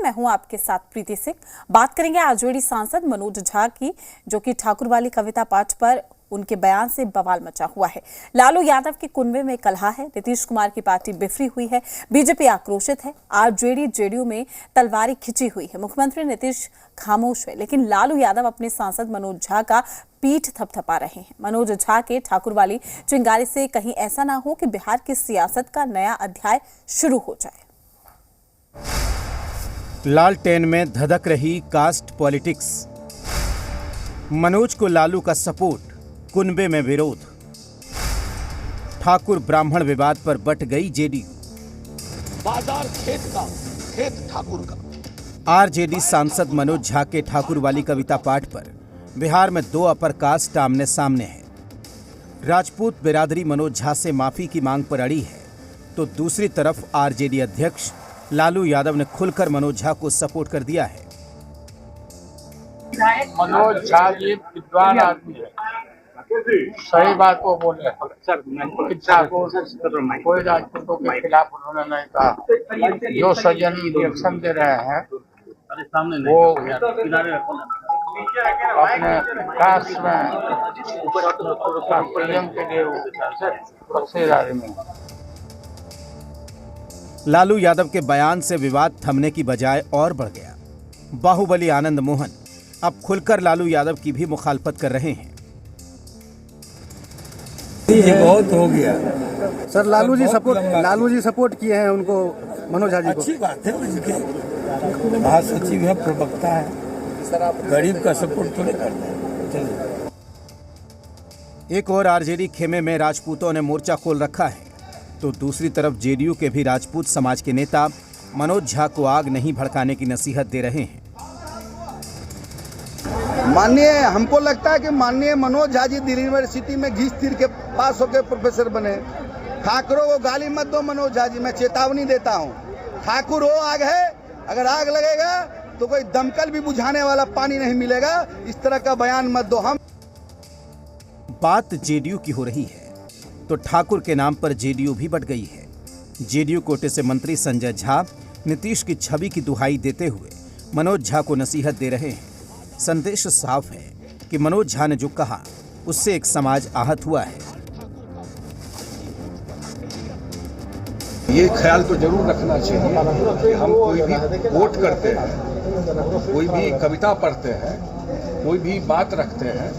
मैं हूं आपके साथ प्रीति सिंह। बात करेंगे आरजेडी सांसद मनोज झा की, जो कि ठाकुर वाली कविता पाठ पर उनके बयान से बवाल मचा हुआ है। लालू यादव के कुनबे में कलह है, नीतीश कुमार की पार्टी बिफरी हुई है, बीजेपी आक्रोशित है, आरजेडी जेडीयू में तलवारी खिंची हुई है। मुख्यमंत्री नीतीश खामोश है, लेकिन लालू यादव अपने सांसद मनोज झा का पीठ थपथपा रहे हैं। मनोज झा के ठाकुर वाली चिंगारी से कहीं ऐसा ना हो कि बिहार की सियासत का नया अध्याय शुरू हो जाए। लालटेन में धधक रही कास्ट पॉलिटिक्स। मनोज को लालू का सपोर्ट, कुनबे में विरोध। ठाकुर ब्राह्मण विवाद पर बट गई जेडीयू। बाजार खेत का, खेत ठाकुर का। आरजेडी सांसद मनोज झा के ठाकुर वाली कविता पाठ पर बिहार में दो अपर कास्ट आमने सामने हैं। राजपूत बिरादरी मनोज झा से माफी की मांग पर अड़ी है, तो दूसरी तरफ आरजेडी अध्यक्ष लालू यादव ने खुलकर मनोज झा को सपोर्ट कर दिया है। मनोज झा जी विद्वान आदमी है, सही बात को बोले। कोई राजपूतों के खिलाफ उन्होंने नहीं कहा। जो सज्जन रिएक्शन दे रहे हैं वो अपने कास्ट में के लिए में। लालू यादव के बयान से विवाद थमने की बजाय और बढ़ गया। बाहुबली आनंद मोहन अब खुलकर लालू यादव की भी मुखालफत कर रहे हैं। ये बहुत हो गया सर। लालू जी सपोर्ट किए हैं उनको, मनोज झा जी को। अच्छी बात है, उनके महासचिव है, प्रवक्ता है, गरीब का सपोर्ट थोड़े करते हैं। एक और आरजेडी खेमे में राजपूतों ने मोर्चा खोल रखा है, तो दूसरी तरफ जेडीयू के भी राजपूत समाज के नेता मनोज झा को आग नहीं भड़काने की नसीहत दे रहे हैं। हमको लगता है कि माननीय मनोज झा जी दिल्ली यूनिवर्सिटी में घिस तीर के पास होकर प्रोफेसर बने। ठाकुरों को गाली मत दो मनोज झा जी, मैं चेतावनी देता हूँ। ठाकुर वो आग है, अगर आग लगेगा तो कोई दमकल भी बुझाने वाला पानी नहीं मिलेगा। इस तरह का बयान मत दो। हम बात जेडीयू की हो रही है तो ठाकुर के नाम पर जेडीयू भी बट गई है। जेडीयू कोटे से मंत्री संजय झा नीतीश की छवि की दुहाई देते हुए मनोज झा को नसीहत दे रहे हैं। संदेश साफ है कि मनोज झा ने जो कहा उससे एक समाज आहत हुआ है। ये ख्याल तो जरूर रखना चाहिए कि हम कोई भी वोट करते हैं, कोई भी कविता पढ़ते हैं, कोई भी बात रखते हैं,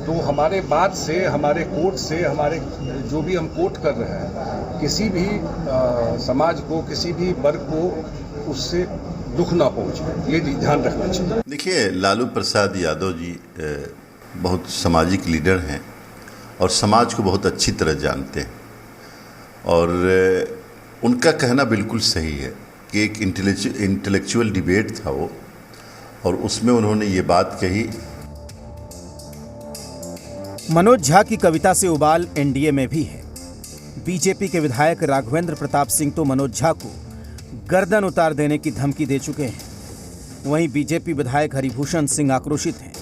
तो हमारे बात से, हमारे कोट से, हमारे जो भी हम कोट कर रहे हैं, किसी भी समाज को, किसी भी वर्ग को उससे दुख ना पहुंचे, ये ध्यान रखना चाहिए। देखिए, लालू प्रसाद यादव जी बहुत सामाजिक लीडर हैं और समाज को बहुत अच्छी तरह जानते हैं, और उनका कहना बिल्कुल सही है कि एक इंटेलेक्चुअल डिबेट था वो, और उसमें उन्होंने ये बात कही। मनोज झा की कविता से उबाल एनडीए में भी है। बीजेपी के विधायक राघवेंद्र प्रताप सिंह तो मनोज झा को गर्दन उतार देने की धमकी दे चुके हैं। वहीं बीजेपी विधायक हरिभूषण सिंह आक्रोशित हैं,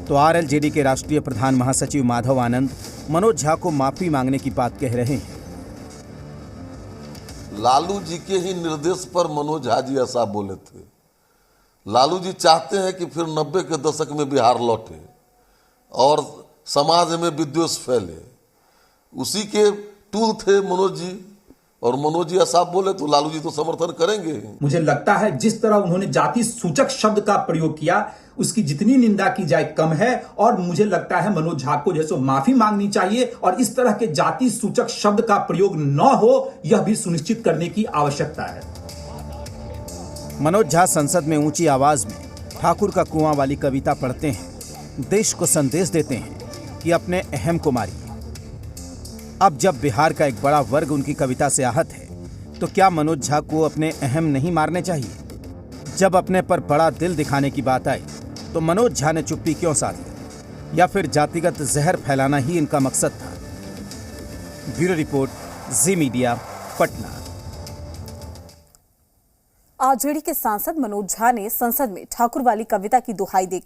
तो आरएलजेडी के राष्ट्रीय प्रधान महासचिव माधव आनंद मनोज झा को माफी मांगने की बात कह रहे हैं। लालू जी के ही निर्देश पर मनोज झा जी ऐसा बोले थे। लालू जी चाहते हैं कि फिर 90 के दशक में बिहार लौटे और समाज में विद्वेष फैले। उसी के टूल थे मनोज जी, और मनोज जी ऐसा बोले तो लालू जी तो समर्थन करेंगे। मुझे लगता है जिस तरह उन्होंने जाति सूचक शब्द का प्रयोग किया, उसकी जितनी निंदा की जाए कम है, और मुझे लगता है मनोज झा को जैसे माफी मांगनी चाहिए और इस तरह के जाति सूचक शब्द का प्रयोग न हो, यह भी सुनिश्चित करने की आवश्यकता है। मनोज झा संसद में ऊंची आवाज में ठाकुर का कुआं वाली कविता पढ़ते हैं, देश को संदेश देते हैं कि अपने अहम को मारिए। अब जब बिहार का एक बड़ा वर्ग उनकी कविता से आहत है, तो क्या मनोज झा को अपने अहम नहीं मारने चाहिए? जब अपने पर बड़ा दिल दिखाने की बात आई तो मनोज झा ने चुप्पी क्यों साधी? या फिर जातिगत जहर फैलाना ही इनका मकसद था? ब्यूरो रिपोर्ट, जी मीडिया, पटना। आरजेडी के सांसद मनोज झा ने संसद में ठाकुर वाली कविता की दुहाई देकर